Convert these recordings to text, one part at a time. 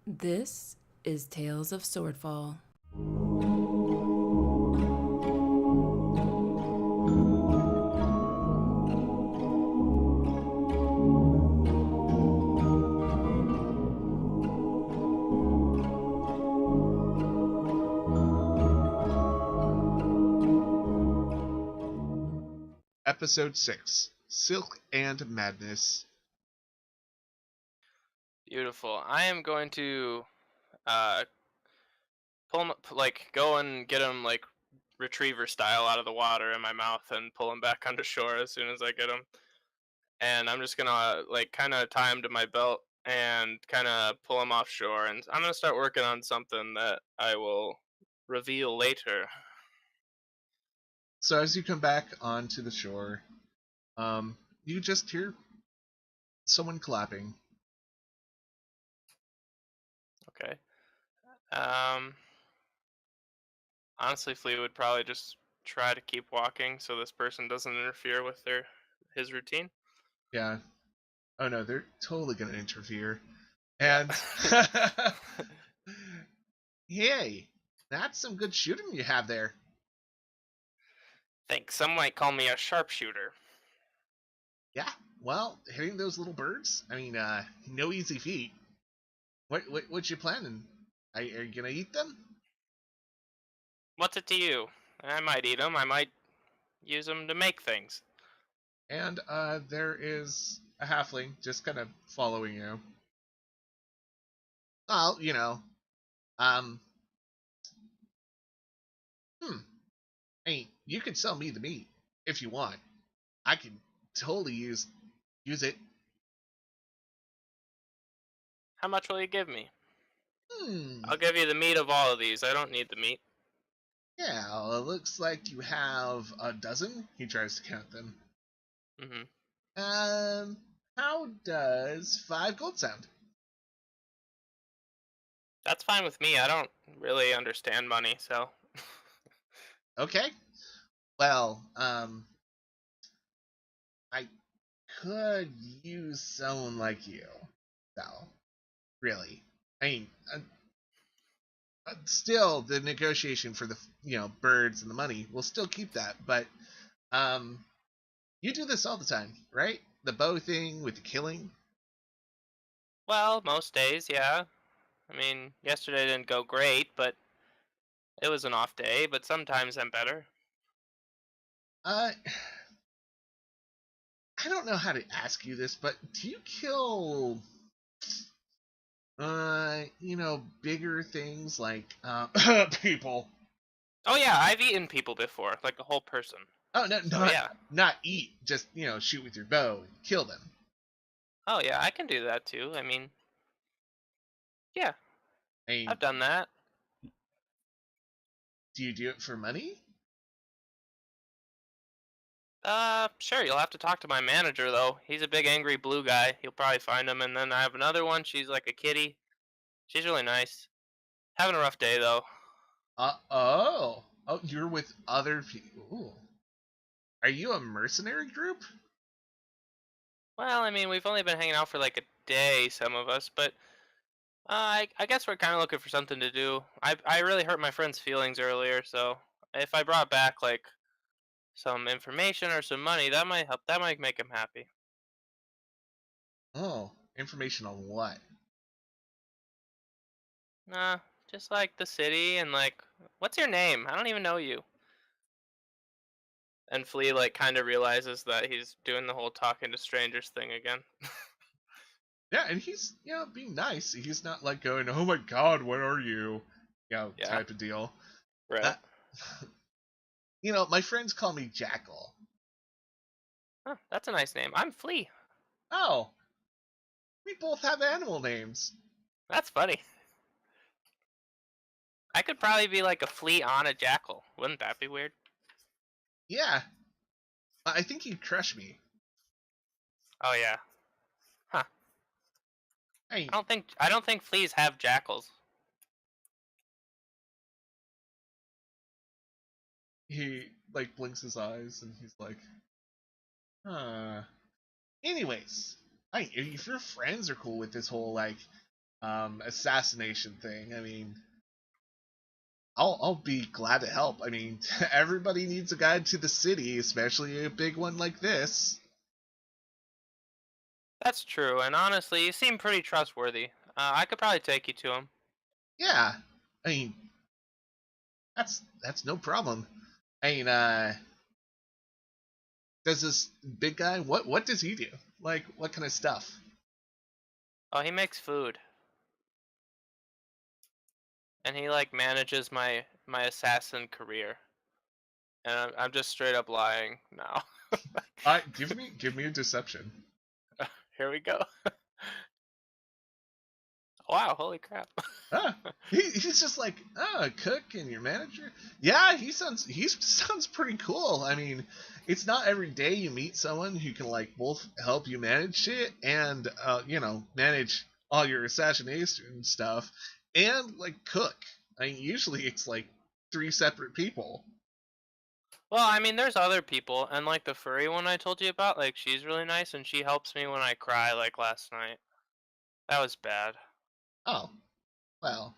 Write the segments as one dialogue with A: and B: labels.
A: This is Tales of Swordfall.
B: Episode 6, Silk and Madness.
C: Beautiful. I am going to pull him, go and get him like retriever style out of the water in my mouth and pull him back onto shore as soon as I get him. And I'm just gonna kind of tie him to my belt and kind of pull him offshore. And I'm gonna start working on something that I will reveal later.
B: So as you come back onto the shore, you just hear someone clapping.
C: Okay. Um. Honestly, Flea would probably just try to keep walking so this person doesn't interfere with his routine.
B: Yeah. Oh no, they're totally gonna interfere.
C: Yeah.
B: And hey, that's some good shooting you have there.
C: Thanks. Some might call me a sharpshooter.
B: Yeah. Well, hitting those little birds, I mean, no easy feat. What you planning? Are you gonna eat them?
C: What's it to you? I might eat them. I might use them to make things.
B: And there is a halfling just kind of following you. Well, um, hmm. Hey, you could sell me the meat if you want. I could totally use it.
C: How much will you give me?
B: Hmm.
C: I'll give you the meat of all of these. I don't need the meat.
B: Yeah, well, it looks like you have a dozen. He tries to count them.
C: Mm-hmm.
B: How does 5 gold sound?
C: That's fine with me. I don't really understand money, so.
B: Okay. Well, I could use someone like you. So, really, I mean, still the negotiation for the birds and the money will still keep that, but um, you do this all the time, right? The bow thing with the killing.
C: Well, most days, yeah. I mean, yesterday didn't go great, but it was an off day, but sometimes I'm better.
B: Uh, I don't know how to ask you this, but do you kill bigger things like people?
C: Oh yeah, I've eaten people before, like a whole person.
B: Oh no,
C: So yeah.
B: not eat, just shoot with your bow and kill them.
C: Oh yeah, I can do that too. I mean, yeah,
B: I mean,
C: I've done that.
B: do you do it for money?
C: Sure, you'll have to talk to my manager though. He's a big angry blue guy. You'll probably find him. And then I have another one. She's like a kitty. She's really nice. Having a rough day though.
B: Oh, you're with other people. Ooh. Are you a mercenary group?
C: Well, I mean, we've only been hanging out for like a day, some of us, but I guess we're kind of looking for something to do. I really hurt my friend's feelings earlier, so if I brought back like some information or some money, that might help. That might make him happy.
B: Oh, information on what?
C: Nah, just like the city and like, what's your name? I don't even know you. And Flea like kind of realizes that he's doing the whole talking to strangers thing again.
B: Yeah, and he's being nice. He's not like going, "Oh my God, what are you?"
C: Yeah,
B: Type of deal.
C: right.
B: Uh, my friends call me Jackal.
C: Huh, that's a nice name. I'm Flea.
B: Oh, we both have animal names.
C: That's funny. I could probably be like a flea on a jackal. Wouldn't that be weird?
B: Yeah, I think you'd crush me.
C: Oh yeah. Huh.
B: Hey,
C: I don't think fleas have jackals.
B: he like blinks his eyes and he's like, huh. Anyways, if your friends are cool with this whole like assassination thing. I mean, I'll be glad to help. I mean, everybody needs a guide to the city, especially a big one like this.
C: That's true, and honestly, you seem pretty trustworthy. I could probably take you to him.
B: Yeah, I mean, that's no problem. I mean, does this big guy what does he do? Like, what kind of stuff?
C: Oh, he makes food, and he like manages my assassin career. And I'm just straight up lying now.
B: Give me a deception.
C: Here we go. Wow, holy crap.
B: Ah, he's just like, a cook and your manager. Yeah, he sounds pretty cool. I mean, it's not every day you meet someone who can like both help you manage shit and manage all your assassination stuff and like cook. I mean, usually it's like three separate people.
C: Well, I mean, there's other people, and like the furry one I told you about, like she's really nice, and she helps me when I cry, like last night. That was bad.
B: Oh, well,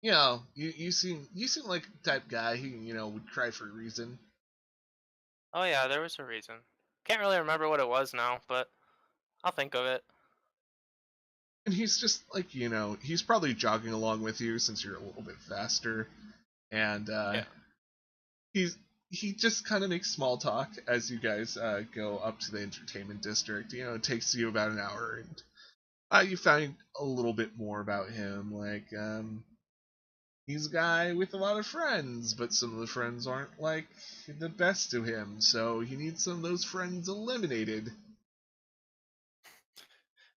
B: you seem like the type guy who would cry for a reason.
C: Oh yeah, there was a reason. Can't really remember what it was now, but I'll think of it.
B: And he's just like, he's probably jogging along with you since you're a little bit faster. And
C: Yeah.
B: he's he just kind of makes small talk as you guys go up to the entertainment district. It takes you about an hour, and you find a little bit more about him. Like, he's a guy with a lot of friends, but some of the friends aren't like the best to him, so he needs some of those friends eliminated.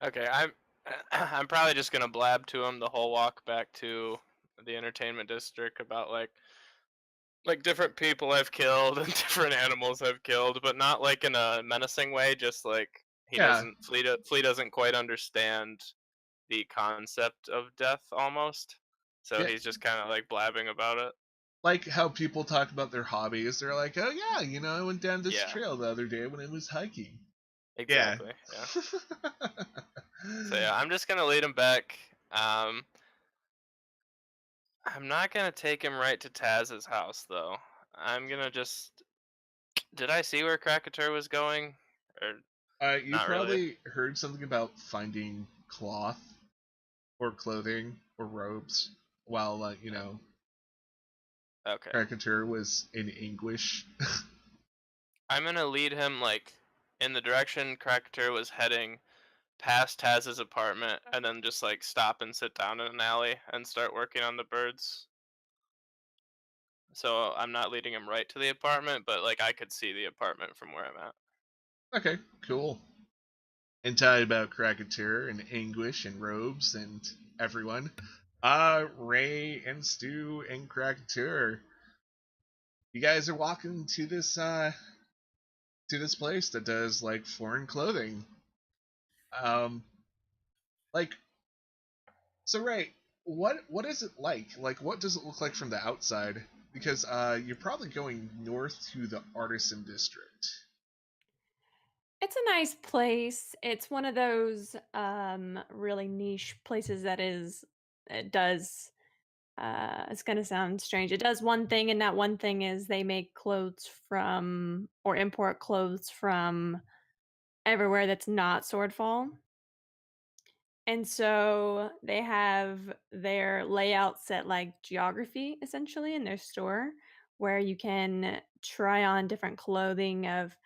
C: Okay, I'm I'm probably just gonna blab to him the whole walk back to the entertainment district about like different people I've killed and different animals I've killed, but not like in a menacing way. Just like he
B: Yeah,
C: doesn't Flea doesn't quite understand the concept of death almost, so
B: yeah.
C: he's just kind of like blabbing about it.
B: Like how people talk about their hobbies. They're like, oh yeah, I went down this
C: Yeah,
B: trail the other day when I was hiking. Yeah.
C: exactly. Yeah. So yeah, I'm just gonna lead him back. Um, I'm not gonna take him right to Taz's house though. I'm gonna just. Did I see where Krakatoa was going, or
B: You
C: not really?
B: probably heard something about finding cloth or clothing or robes while,
C: Okay.
B: Krakatur was in anguish.
C: I'm gonna lead him like in the direction Krakatoa was heading, past Taz's apartment, and then just like stop and sit down in an alley and start working on the birds. So I'm not leading him right to the apartment, but like I could see the apartment from where I'm at.
B: Okay, cool. And tell you about Krakatur and anguish and robes and everyone. Ray and Stu and Krakatur. You guys are walking to this place that does like foreign clothing. Um, like, so Ray, what is it like? Like, what does it look like from the outside? Because you're probably going north to the artisan district.
D: It's a nice place. It's one of those really niche places that it does it's going to sound strange. It does one thing, and that one thing is they make clothes from or import clothes from everywhere that's not Swordfall. And so they have their layout set like geography essentially in their store where you can try on different clothing of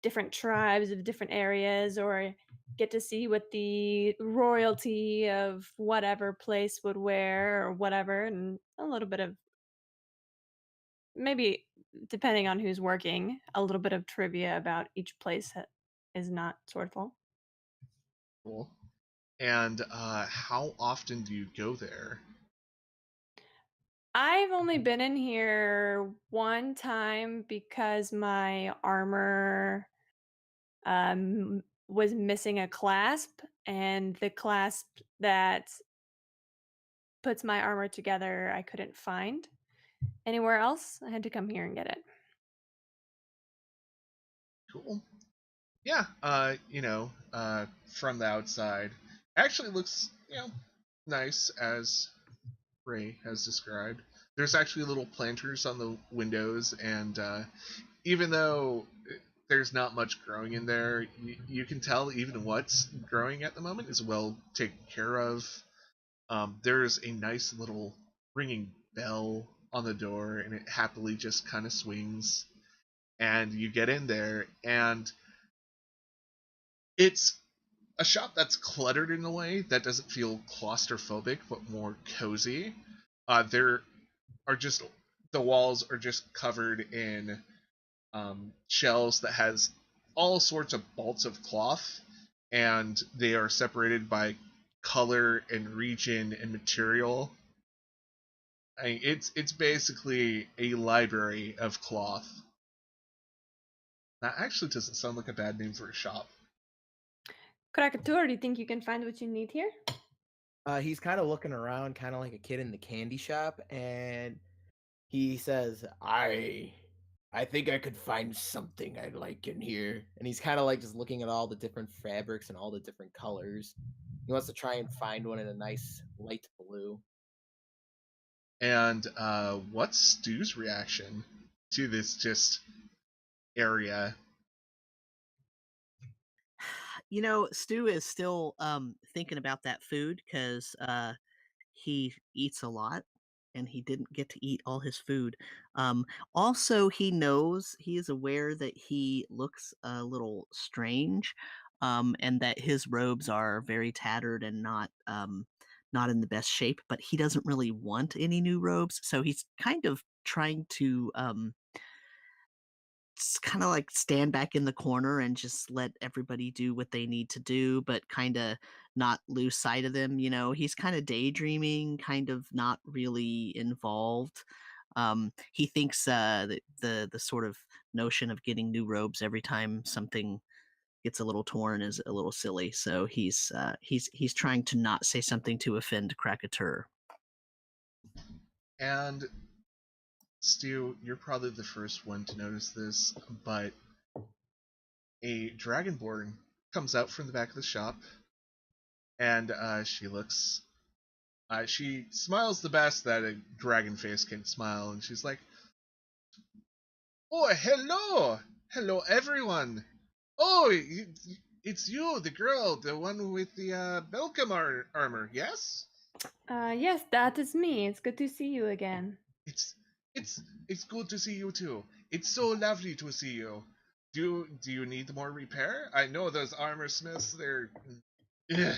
D: different tribes of different areas or get to see what the royalty of whatever place would wear or whatever, and a little bit of maybe, depending on who's working, a little bit of trivia about each place that is not Swordfall.
B: Cool. And how often do you go there?
D: I've only been in here one time because my armor was missing a clasp, and the clasp that puts my armor together I couldn't find anywhere else. I had to come here and get it.
B: Cool. Yeah. From the outside, actually looks, nice as Ray has described. There's actually little planters on the windows, and even though there's not much growing in there, you can tell even what's growing at the moment is well taken care of. There's a nice little ringing bell on the door, and it happily just kind of swings. And you get in there, and it's a shop that's cluttered in a way that doesn't feel claustrophobic, but more cozy. There are just the walls are just covered in shelves that has all sorts of bolts of cloth, and they are separated by color and region and material. It's basically a library of cloth. That actually doesn't sound like a bad name for a shop.
D: Krakatur, do you think you can find what you need here?
E: He's kind of looking around, kind of like a kid in the candy shop, and he says, I think I could find something I like in here. And he's kind of like just looking at all the different fabrics and all the different colors. He wants to try and find one in a nice light blue.
B: And what's Stu's reaction to this just area?
F: You know, Stu is still thinking about that food because he eats a lot and he didn't get to eat all his food. Also, he is aware that he looks a little strange, and that his robes are very tattered and not in the best shape. But he doesn't really want any new robes, so he's kind of trying to kind of like stand back in the corner and just let everybody do what they need to do, but kind of not lose sight of them. You know, he's kind of daydreaming, kind of not really involved. He thinks that the sort of notion of getting new robes every time something gets a little torn is a little silly. So he's trying to not say something to offend Krakatur.
B: And Stu, you're probably the first one to notice this, but a dragonborn comes out from the back of the shop, and she smiles the best that a dragon face can smile, and she's like, "Oh, hello, everyone! Oh, it's you, the girl, the one with the Belcom armor, yes?
D: Yes, that is me. It's good to see you again.
B: It's it's good to see you too. It's so lovely to see you. Do you need more repair? I know those armor smiths. They're. Ugh.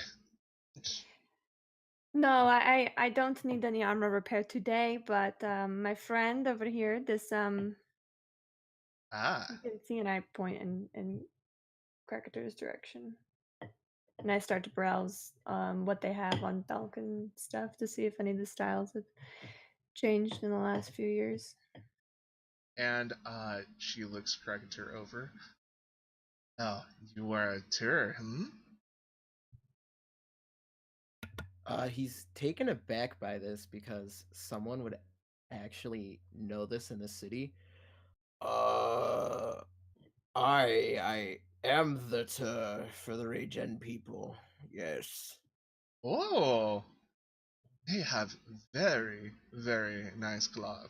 D: No, I don't need any armor repair today, but my friend over here, this
B: Ah,
D: you can see, and I point in Krakatur's direction. And I start to browse what they have on Falcon stuff to see if any of the styles have changed in the last few years.
B: and she looks Krakatur over. Oh, you are a tour, hmm?
E: He's taken aback by this because someone would actually know this in the city. Uh, I am the for the Regen people. Yes.
B: Oh, they have very, very nice cloth.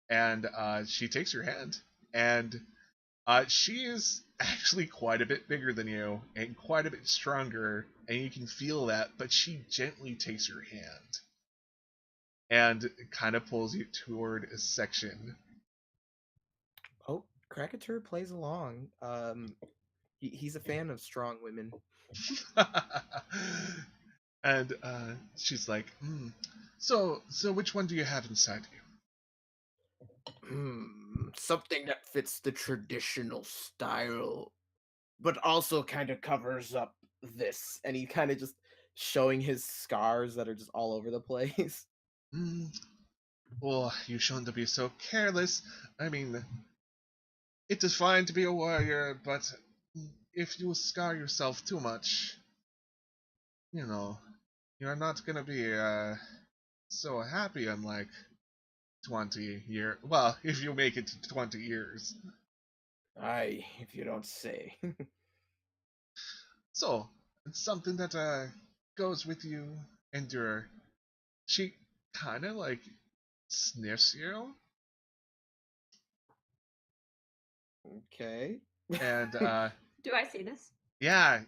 B: And she takes your hand, and she is actually quite a bit bigger than you and quite a bit stronger, and you can feel that, but she gently takes your hand and kind of pulls you toward a section.
E: Oh, Krakatur plays along. He's a fan of strong women.
B: And she's like, so which one do you have inside you?
E: Something that fits the traditional style, but also kind of covers up this. And he kind of just showing his scars that are just all over the place.
B: Well, you shouldn't be so careless. I mean, it is fine to be a warrior, but if you scar yourself too much, you're not gonna be so happy in like 20 years. Well, if you make it to 20 years.
E: Aye, if you don't say.
B: So, it's something that goes with you Endure. She kind of like sniffs you,
E: Okay.
B: and
D: Do I see this?
B: yeah,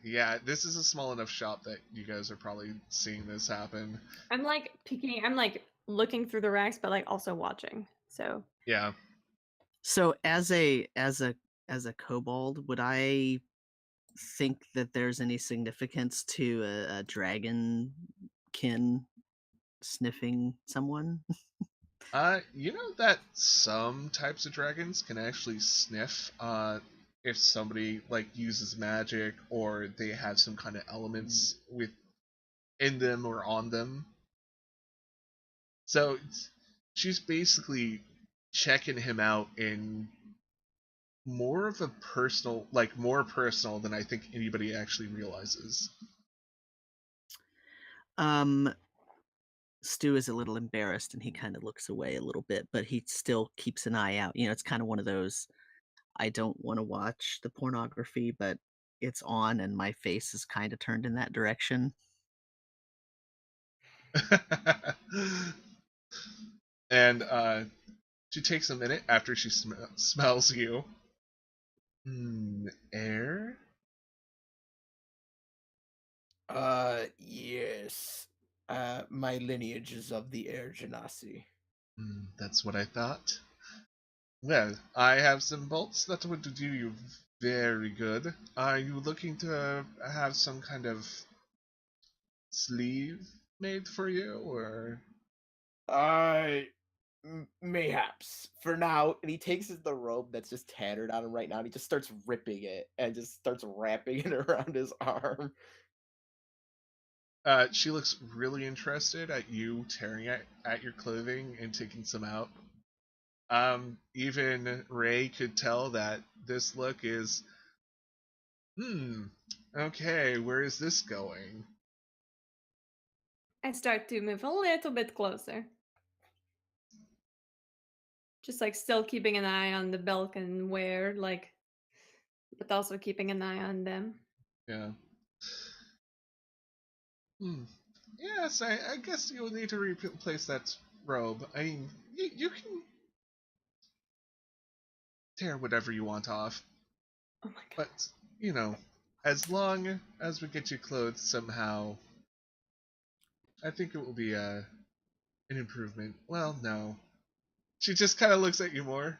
B: this is a small enough shop that you guys are probably seeing this happen.
D: I'm like peeking. I'm like looking through the racks, but like also watching. So
B: Yeah.
F: So as a kobold, would I think that there's any significance to a dragon kin sniffing someone?
B: You know that some types of dragons can actually sniff if somebody like uses magic or they have some kind of elements with in them or on them. So she's basically checking him out in more of a personal, like more personal than I think anybody actually realizes.
F: Um, Stu is a little embarrassed and he kind of looks away a little bit, but he still keeps an eye out. You know, it's kind of one of those I don't want to watch the pornography, but it's on and my face is kind of turned in that direction.
B: And she takes a minute after she smells you. Air?
E: Yes. My lineage is of the Air Genasi.
B: That's what I thought. Well, I have some bolts that would do you very good. Are you looking to have some kind of sleeve made for you, or?
E: Mayhaps. For now, and he takes the robe that's just tattered on him right now, and he just starts ripping it and just starts wrapping it around his arm.
B: She looks really interested at you tearing at your clothing and taking some out. Even Ray could tell that this look is, okay, where is this going?
D: I start to move a little bit closer. Just like still keeping an eye on the Belkin wear, like, but also keeping an eye on them.
B: Yeah. Yes, I guess you'll need to replace that robe. I mean, you can tear whatever you want off,
D: Oh my god.
B: but, you know, as long as we get you clothes somehow, I think it will be an improvement. Well, no. She just kind of looks at you more.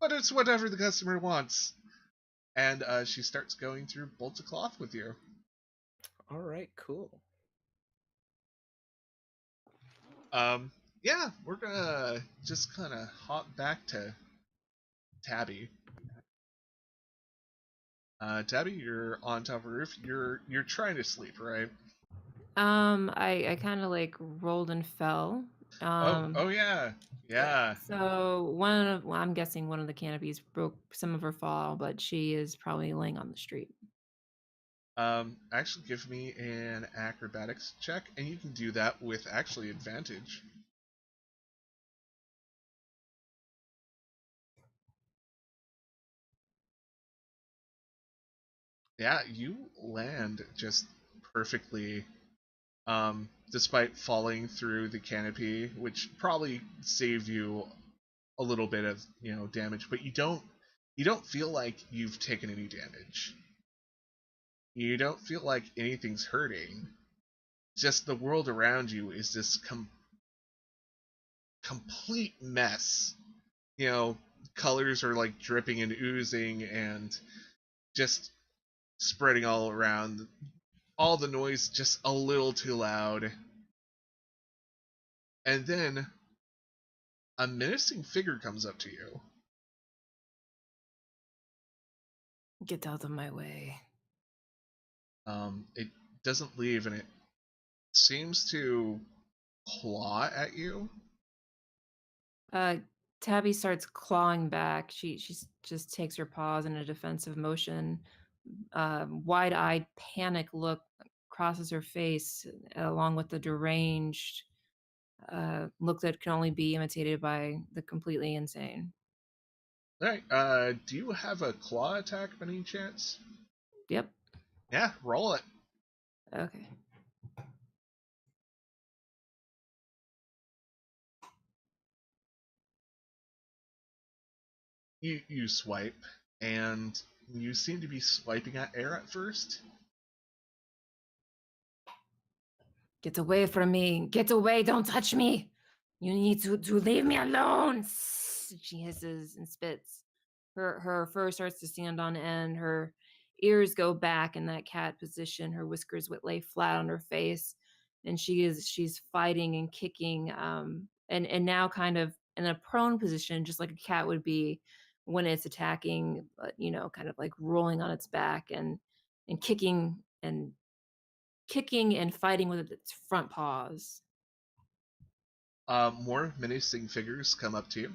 B: But it's whatever the customer wants. And she starts going through bolts of cloth with you.
E: All right, cool.
B: Yeah, we're gonna just kind of hop back to Tabby. Tabby, you're on top of the roof. You're trying to sleep, right?
A: I kind of like rolled and fell.
B: Oh yeah, yeah.
A: So well, I'm guessing one of the canopies broke some of her fall, but she is probably laying on the street.
B: Actually, give me an acrobatics check, and you can do that with actually advantage. Yeah, you land just perfectly, despite falling through the canopy, which probably saved you a little bit of damage, but you don't feel like you've taken any damage. You don't feel like anything's hurting. Just the world around you is this complete mess. Colors are like dripping and oozing and just spreading all around. All the noise just a little too loud. And then a menacing figure comes up to you.
A: Get out of my way.
B: It doesn't leave, and it seems to claw at you.
A: Tabby starts clawing back. She just takes her paws in a defensive motion. Wide-eyed panic look crosses her face, along with the deranged look that can only be imitated by the completely insane.
B: All right. Do you have a claw attack by any chance?
A: Yep.
B: Yeah, roll it.
A: Okay.
B: You swipe, and you seem to be swiping at air at first.
A: Get away from me. Get away. Don't touch me. You need to leave me alone. She hisses and spits. Her fur starts to stand on end. Her ears go back in that cat position. Her whiskers would lay flat on her face. And she's fighting and kicking, and now kind of in a prone position, just like a cat would be when it's attacking, but kind of like rolling on its back and kicking and fighting with its front paws.
B: More menacing figures come up to you,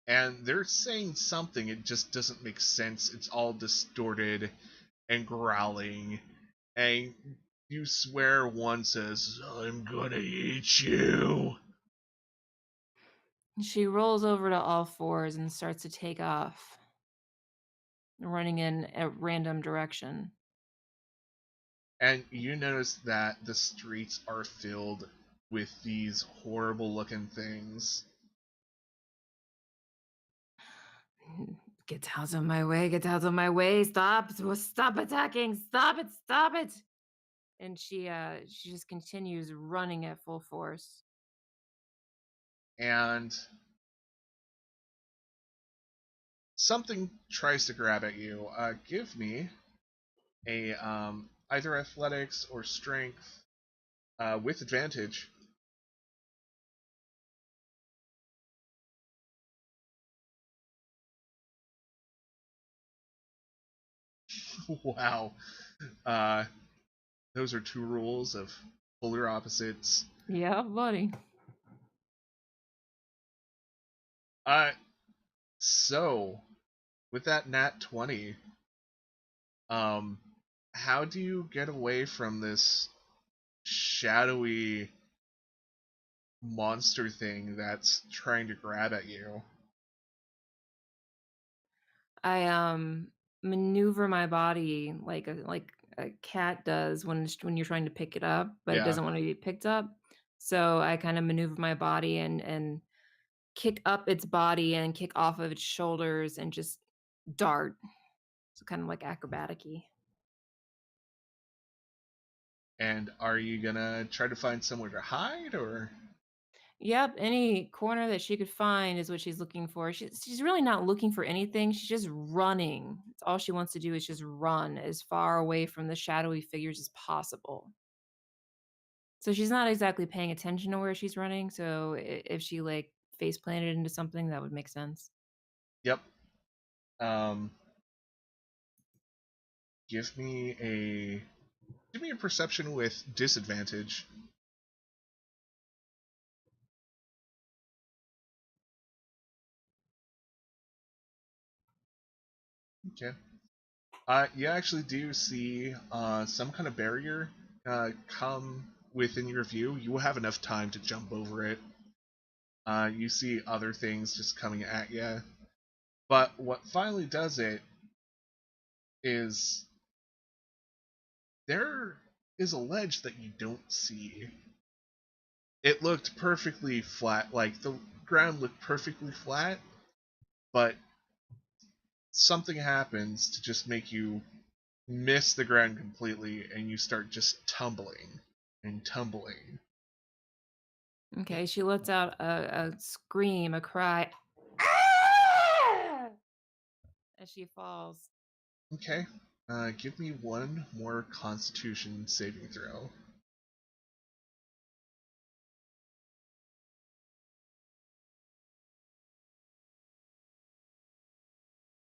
B: and they're saying something. It just doesn't make sense. It's all distorted and growling, and you swear one says, "I'm gonna eat you."
A: She rolls over to all fours and starts to take off, running in a random direction.
B: And you notice that the streets are filled with these horrible looking things.
A: Get out of my way, get out of my way, stop attacking, stop it. And she just continues running at full force.
B: And something tries to grab at you. Give me a either athletics or strength with advantage. Wow. Those are two rules of polar opposites.
A: Yeah, buddy.
B: So with that nat 20, how do you get away from this shadowy monster thing that's trying to grab at you?
A: I maneuver my body like a cat does when you're trying to pick it up, but it
B: Yeah.
A: doesn't want to be picked up. So I kind of maneuver my body and kick up its body and kick off of its shoulders and just dart. So kind of like acrobatic-y.
B: And are you gonna try to find somewhere to hide, or?
A: Yep, any corner that she could find is what she's looking for. She's really not looking for anything. She's just running. It's all she wants to do is just run as far away from the shadowy figures as possible. So she's not exactly paying attention to where she's running. So if she like face planted into something, that would make sense.
B: Yep. Give me a perception with disadvantage. Okay. You actually do see some kind of barrier come within your view. You will have enough time to jump over it. You see other things just coming at you. But what finally does it is there is a ledge that you don't see. It looked perfectly flat, like the ground looked perfectly flat, but something happens to just make you miss the ground completely, and you start just tumbling and tumbling.
A: Okay, she lets out a scream, a cry, "Ah!" as she falls.
B: Okay. Give me one more Constitution saving throw.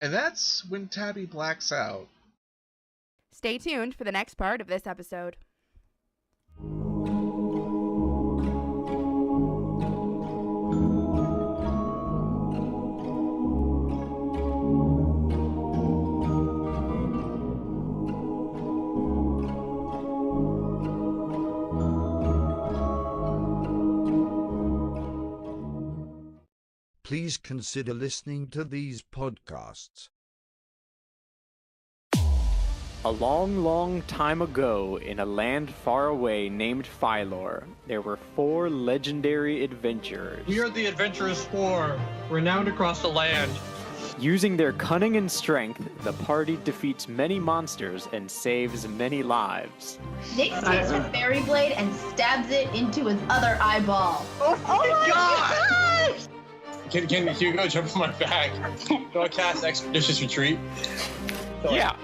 B: And that's when Tabby blacks out.
G: Stay tuned for the next part of this episode.
H: Please consider listening to these podcasts.
I: A long, long time ago, in a land far away named Phylor, there were 4 legendary adventurers.
J: We are the Adventurers 4, renowned across the land.
I: Using their cunning and strength, the party defeats many monsters and saves many lives.
K: Nick takes a fairy blade and stabs it into his other eyeball.
J: Oh my gosh! Can you go jump on my back? Do I cast Expeditious Retreat?
L: Yeah.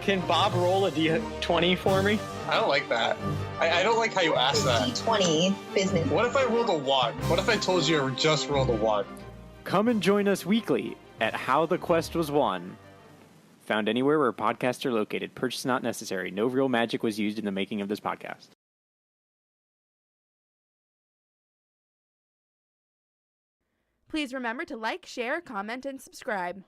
L: Can Bob roll a D20 for me?
J: I don't like that. I don't like how you asked that.
K: D20 business.
J: What if I rolled a 1? What if I told you I just rolled a 1?
I: Come and join us weekly at How the Quest Was Won. Found anywhere where podcasts are located. Purchase not necessary. No real magic was used in the making of this podcast.
G: Please remember to like, share, comment, and subscribe.